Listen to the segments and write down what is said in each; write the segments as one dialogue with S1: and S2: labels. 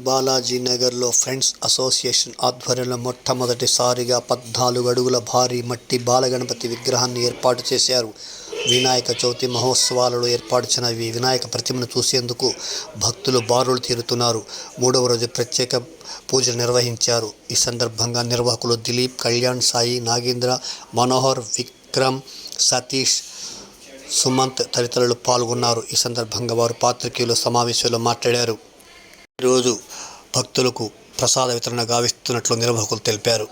S1: బాలాజీ నగర్లో friends association ఆధ్వర్యంలో మొట్టమొదటిసారిగా 14 అడుగుల భారీ మట్టి బాలగణపతి విగ్రహాన్ని ఏర్పాటు చేశారు. వినాయక చవితి మహోత్సవాలలో ఏర్పాటు చేసిన ఈ వినాయక ప్రతిమను చూసేందుకు భక్తులు బారులు తీరుతున్నారు. 3వ రోజు ప్రత్యేక పూజలు నిర్వహించారు. ఈ సందర్భంగా నిర్వాహకులు దిలీప్, కళ్యాణ్, సాయి, నాగేంద్ర, మనోహర్, విక్రమ్, సతీష్, సుమంత్ తదితరులు పాల్గొన్నారు. ఈ సందర్భంగా వారు పాత్రికేయుల సమావేశంలో మాట్లాడారు. ఈరోజు భక్తులకు ప్రసాద వితరణ గావిస్తున్నట్లు నిర్వాహకులు తెలిపారు.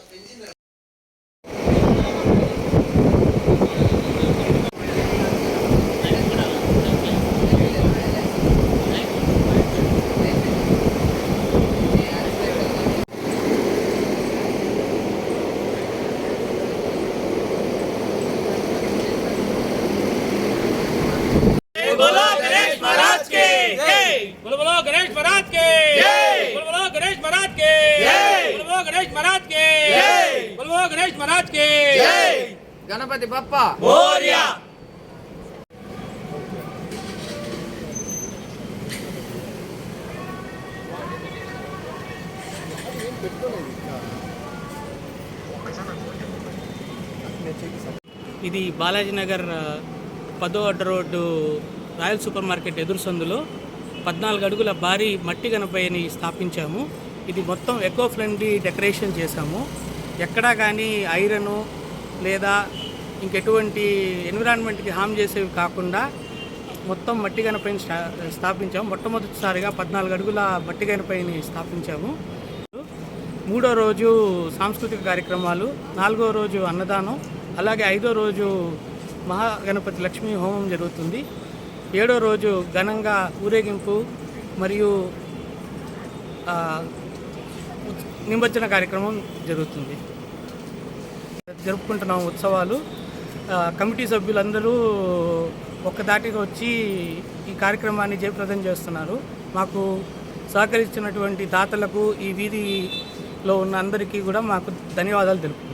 S2: बोलो गणेश महाराज के जय। बोलो गणेश महाराज के जय। बोलो गणेश महाराज के जय। बोलो गणेश महाराज के जय। बोलो गणेश महाराज के जय।
S3: गणपति बप्पा
S2: मोरया।
S4: ఇది బాలాజీ నగర్ 10వ అడ్డ రోడ్డు రాయల్ సూపర్ మార్కెట్ ఎదురు సందులో 14 అడుగుల భారీ మట్టి గణపతిని స్థాపించాము. ఇది మొత్తం ఎకో ఫ్రెండ్లీ డెకరేషన్ చేశాము. ఎక్కడా కానీ ఐరను లేదా ఇంకెటువంటి ఎన్విరాన్మెంట్కి హామ్ చేసేవి కాకుండా మొత్తం మట్టి గణపతిని స్థాపించాము. మొట్టమొదటిసారిగా 14 అడుగుల మట్టి గణపతిని స్థాపించాము. 3వ రోజు సాంస్కృతిక కార్యక్రమాలు, 4వ రోజు అన్నదానం, అలాగే 5వ రోజు మహాగణపతి లక్ష్మీ హోమం జరుగుతుంది. 7వ రోజు ఘనంగా ఊరేగింపు మరియు నిమజ్జన కార్యక్రమం జరుపుకుంటున్నాం ఉత్సవాలు. కమిటీ సభ్యులందరూ ఒక్కదాటిగా వచ్చి ఈ కార్యక్రమాన్ని జయప్రదం చేస్తున్నారు. మాకు సహకరించినటువంటి దాతలకు, ఈ వీధిలో ఉన్న అందరికీ కూడా మాకు ధన్యవాదాలు తెలుపుతున్నాం.